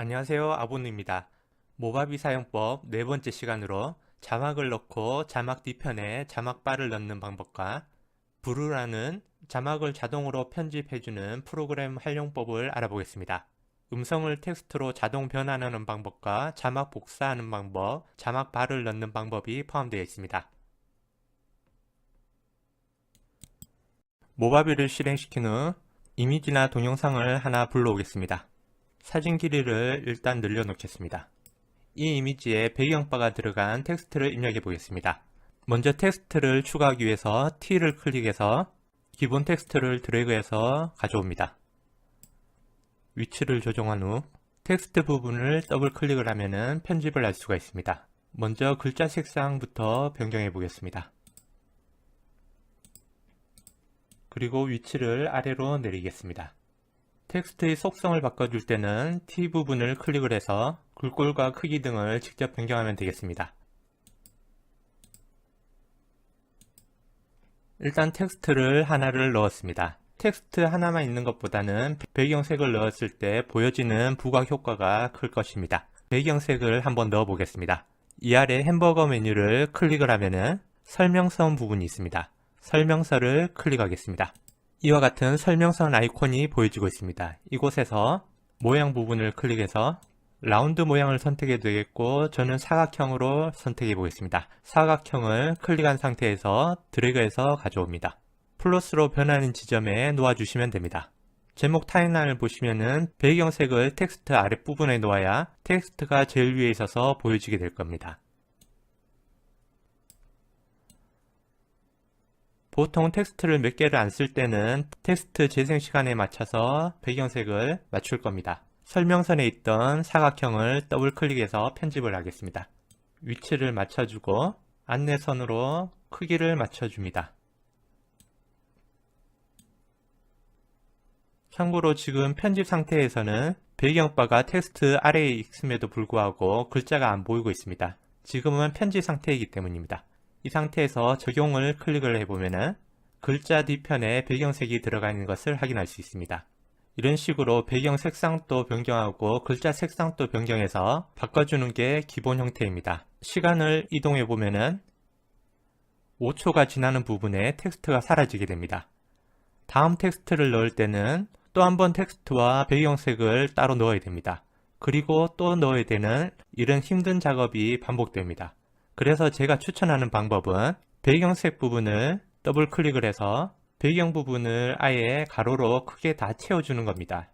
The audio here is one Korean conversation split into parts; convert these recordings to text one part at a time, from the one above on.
안녕하세요, 아보누입니다. 모바비 사용법 네 번째 시간으로 자막을 넣고 자막 뒤편에 자막바를 넣는 방법과 브루라는 자막을 자동으로 편집해주는 프로그램 활용법을 알아보겠습니다. 음성을 텍스트로 자동 변환하는 방법과 자막 복사하는 방법, 자막바를 넣는 방법이 포함되어 있습니다. 모바비를 실행시킨 후 이미지나 동영상을 하나 불러오겠습니다. 사진 길이를 일단 늘려놓겠습니다. 이 이미지에 배경바가 들어간 텍스트를 입력해 보겠습니다. 먼저 텍스트를 추가하기 위해서 T를 클릭해서 기본 텍스트를 드래그해서 가져옵니다. 위치를 조정한 후 텍스트 부분을 더블 클릭을 하면 편집을 할 수가 있습니다. 먼저 글자 색상부터 변경해 보겠습니다. 그리고 위치를 아래로 내리겠습니다. 텍스트의 속성을 바꿔줄 때는 T 부분을 클릭을 해서 글꼴과 크기 등을 직접 변경하면 되겠습니다. 일단 텍스트를 하나를 넣었습니다. 텍스트 하나만 있는 것보다는 배경색을 넣었을 때 보여지는 부각 효과가 클 것입니다. 배경색을 한번 넣어 보겠습니다. 이 아래 햄버거 메뉴를 클릭을 하면 설명서 부분이 있습니다. 설명서를 클릭하겠습니다. 이와 같은 설명선 아이콘이 보여지고 있습니다. 이곳에서 모양 부분을 클릭해서 라운드 모양을 선택해도 되겠고 저는 사각형으로 선택해 보겠습니다. 사각형을 클릭한 상태에서 드래그해서 가져옵니다. 플러스로 변하는 지점에 놓아주시면 됩니다. 제목 타임라인을 보시면은 배경색을 텍스트 아랫부분에 놓아야 텍스트가 제일 위에 있어서 보여지게 될 겁니다. 보통 텍스트를 몇 개를 안 쓸 때는 텍스트 재생 시간에 맞춰서 배경색을 맞출 겁니다. 설명선에 있던 사각형을 더블 클릭해서 편집을 하겠습니다. 위치를 맞춰주고 안내선으로 크기를 맞춰줍니다. 참고로 지금 편집 상태에서는 배경바가 텍스트 아래에 있음에도 불구하고 글자가 안 보이고 있습니다. 지금은 편집 상태이기 때문입니다. 이 상태에서 적용을 클릭을 해보면 글자 뒤편에 배경색이 들어가 있는 것을 확인할 수 있습니다. 이런 식으로 배경 색상도 변경하고 글자 색상도 변경해서 바꿔주는 게 기본 형태입니다. 시간을 이동해 보면 5초가 지나는 부분에 텍스트가 사라지게 됩니다. 다음 텍스트를 넣을 때는 또 한 번 텍스트와 배경색을 따로 넣어야 됩니다. 그리고 또 넣어야 되는 이런 힘든 작업이 반복됩니다. 그래서 제가 추천하는 방법은 배경색 부분을 더블 클릭을 해서 배경 부분을 아예 가로로 크게 다 채워주는 겁니다.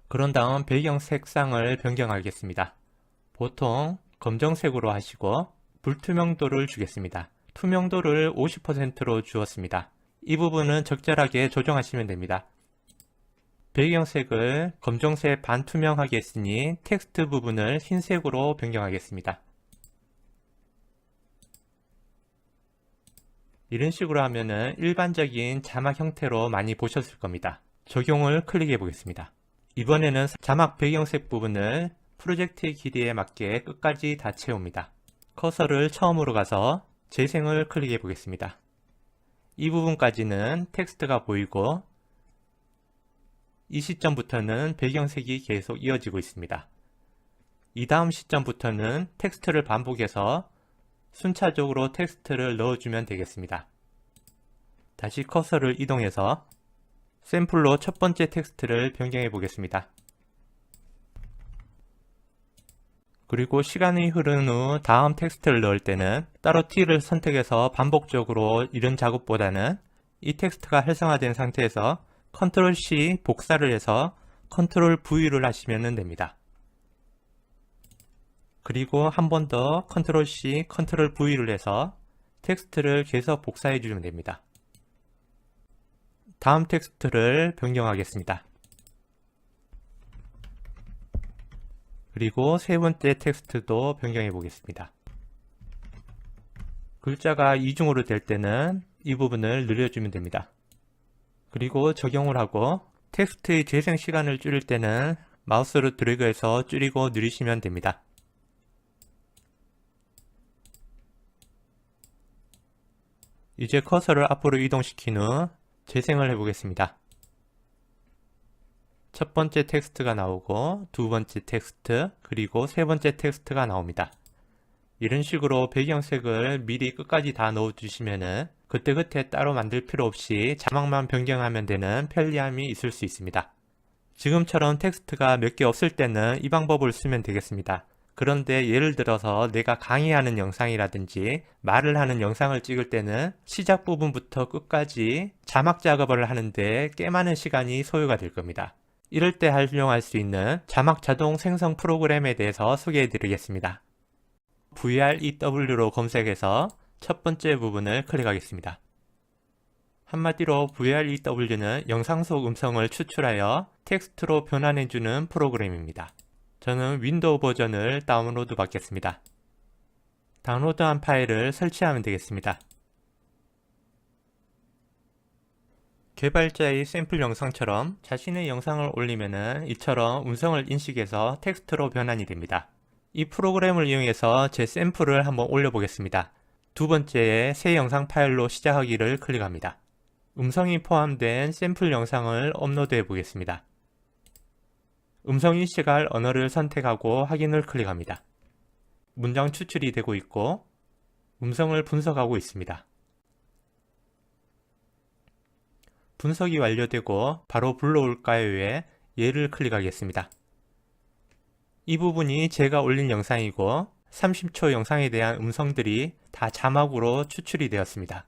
그런 다음 배경 색상을 변경하겠습니다. 보통 검정색으로 하시고 불투명도를 주겠습니다. 투명도를 50%로 주었습니다. 이 부분은 적절하게 조정하시면 됩니다. 배경색을 검정색 반투명하게 했으니 텍스트 부분을 흰색으로 변경하겠습니다. 이런 식으로 하면은 일반적인 자막 형태로 많이 보셨을 겁니다. 적용을 클릭해 보겠습니다. 이번에는 자막 배경색 부분을 프로젝트의 길이에 맞게 끝까지 다 채웁니다. 커서를 처음으로 가서 재생을 클릭해 보겠습니다. 이 부분까지는 텍스트가 보이고 이 시점부터는 배경색이 계속 이어지고 있습니다. 이 다음 시점부터는 텍스트를 반복해서 순차적으로 텍스트를 넣어주면 되겠습니다. 다시 커서를 이동해서 샘플로 첫 번째 텍스트를 변경해 보겠습니다. 그리고 시간이 흐른 후 다음 텍스트를 넣을 때는 따로 T를 선택해서 반복적으로 이런 작업보다는 이 텍스트가 활성화된 상태에서 컨트롤 C 복사를 해서 컨트롤 V를 하시면 됩니다. 그리고 한 번 더 컨트롤 C, 컨트롤 V를 해서 텍스트를 계속 복사해 주면 됩니다. 다음 텍스트를 변경하겠습니다. 그리고 세 번째 텍스트도 변경해 보겠습니다. 글자가 이중으로 될 때는 이 부분을 늘려주면 됩니다. 그리고 적용을 하고 텍스트의 재생 시간을 줄일 때는 마우스로 드래그해서 줄이고 누르시면 됩니다. 이제 커서를 앞으로 이동시킨 후 재생을 해보겠습니다. 첫 번째 텍스트가 나오고 두 번째 텍스트 그리고 세 번째 텍스트가 나옵니다. 이런 식으로 배경색을 미리 끝까지 다 넣어주시면은 그때그때 따로 만들 필요 없이 자막만 변경하면 되는 편리함이 있을 수 있습니다. 지금처럼 텍스트가 몇 개 없을 때는 이 방법을 쓰면 되겠습니다. 그런데 예를 들어서 내가 강의하는 영상이라든지 말을 하는 영상을 찍을 때는 시작 부분부터 끝까지 자막 작업을 하는데 꽤 많은 시간이 소요가 될 겁니다. 이럴 때 활용할 수 있는 자막 자동 생성 프로그램에 대해서 소개해 드리겠습니다. VREW로 검색해서 첫 번째 부분을 클릭하겠습니다. 한마디로 VREW는 영상 속 음성을 추출하여 텍스트로 변환해주는 프로그램입니다. 저는 윈도우 버전을 다운로드 받겠습니다. 다운로드한 파일을 설치하면 되겠습니다. 개발자의 샘플 영상처럼 자신의 영상을 올리면은 이처럼 음성을 인식해서 텍스트로 변환이 됩니다. 이 프로그램을 이용해서 제 샘플을 한번 올려보겠습니다. 두 번째에 새 영상 파일로 시작하기를 클릭합니다. 음성이 포함된 샘플 영상을 업로드해 보겠습니다. 음성 인식할 언어를 선택하고 확인을 클릭합니다. 문장 추출이 되고 있고 음성을 분석하고 있습니다. 분석이 완료되고 바로 불러올까요에 예를 클릭하겠습니다. 이 부분이 제가 올린 영상이고 30초 영상에 대한 음성들이 다 자막으로 추출이 되었습니다.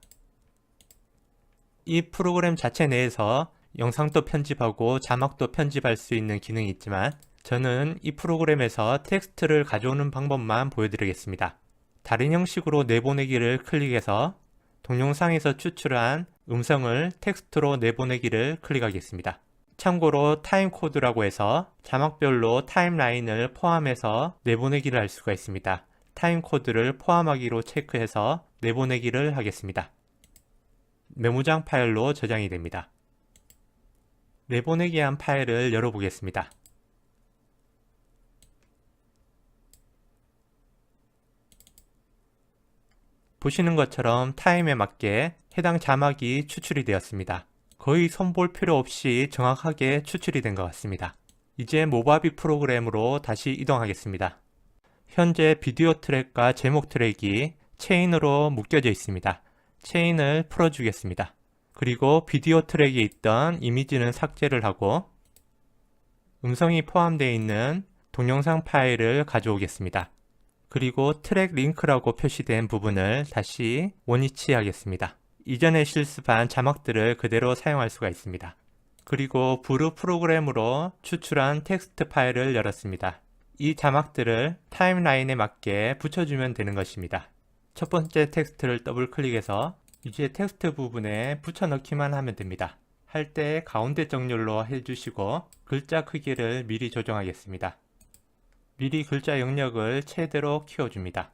이 프로그램 자체 내에서 영상도 편집하고 자막도 편집할 수 있는 기능이 있지만 저는 이 프로그램에서 텍스트를 가져오는 방법만 보여드리겠습니다. 다른 형식으로 내보내기를 클릭해서 동영상에서 추출한 음성을 텍스트로 내보내기를 클릭하겠습니다. 참고로 타임코드라고 해서 자막별로 타임라인을 포함해서 내보내기를 할 수가 있습니다. 타임코드를 포함하기로 체크해서 내보내기를 하겠습니다. 메모장 파일로 저장이 됩니다. 내보내기 한 파일을 열어보겠습니다. 보시는 것처럼 타임에 맞게 해당 자막이 추출이 되었습니다. 거의 손볼 필요 없이 정확하게 추출이 된 것 같습니다. 이제 모바비 프로그램으로 다시 이동하겠습니다. 현재 비디오 트랙과 제목 트랙이 체인으로 묶여져 있습니다. 체인을 풀어주겠습니다. 그리고 비디오 트랙에 있던 이미지는 삭제를 하고 음성이 포함되어 있는 동영상 파일을 가져오겠습니다. 그리고 트랙 링크라고 표시된 부분을 다시 원위치하겠습니다. 이전에 실습한 자막들을 그대로 사용할 수가 있습니다. 그리고 브루 프로그램으로 추출한 텍스트 파일을 열었습니다. 이 자막들을 타임라인에 맞게 붙여주면 되는 것입니다. 첫 번째 텍스트를 더블 클릭해서 이제 텍스트 부분에 붙여넣기만 하면 됩니다. 할 때 가운데 정렬로 해주시고 글자 크기를 미리 조정하겠습니다. 미리 글자 영역을 최대로 키워줍니다.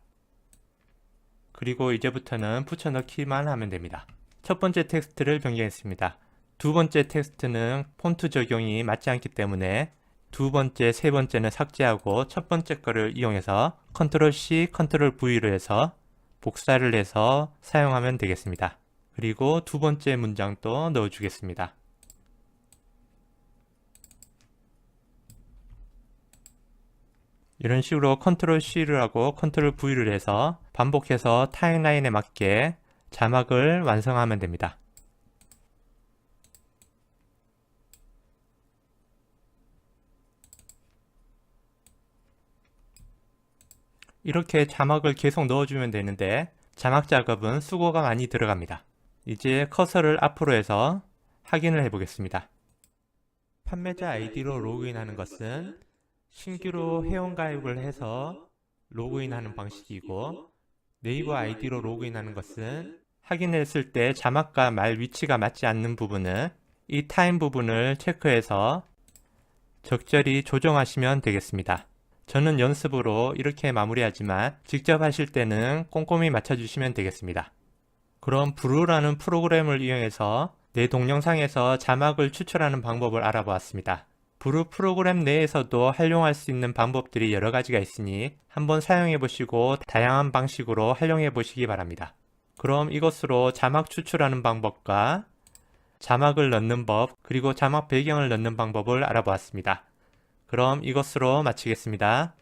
그리고 이제부터는 붙여넣기만 하면 됩니다. 첫 번째 텍스트를 변경했습니다. 두 번째 텍스트는 폰트 적용이 맞지 않기 때문에 두 번째, 세 번째는 삭제하고 첫 번째 거를 이용해서 Ctrl C, Ctrl V를 해서 복사를 해서 사용하면 되겠습니다. 그리고 두 번째 문장도 넣어주겠습니다. 이런 식으로 Ctrl C를 하고 Ctrl V를 해서 반복해서 타임라인에 맞게 자막을 완성하면 됩니다. 이렇게 자막을 계속 넣어주면 되는데 자막 작업은 수고가 많이 들어갑니다. 이제 커서를 앞으로 해서 확인을 해보겠습니다. 판매자 아이디로 로그인하는 것은 신규로 회원가입을 해서 로그인하는 방식이고 네이버 아이디로 로그인하는 것은 확인했을 때 자막과 말 위치가 맞지 않는 부분은 이 타임 부분을 체크해서 적절히 조정하시면 되겠습니다. 저는 연습으로 이렇게 마무리하지만 직접 하실 때는 꼼꼼히 맞춰주시면 되겠습니다. 그럼 브루라는 프로그램을 이용해서 내 동영상에서 자막을 추출하는 방법을 알아보았습니다. 브루 프로그램 내에서도 활용할 수 있는 방법들이 여러 가지가 있으니 한번 사용해 보시고 다양한 방식으로 활용해 보시기 바랍니다. 그럼 이것으로 자막 추출하는 방법과 자막을 넣는 법, 그리고 자막 배경을 넣는 방법을 알아보았습니다. 그럼 이것으로 마치겠습니다.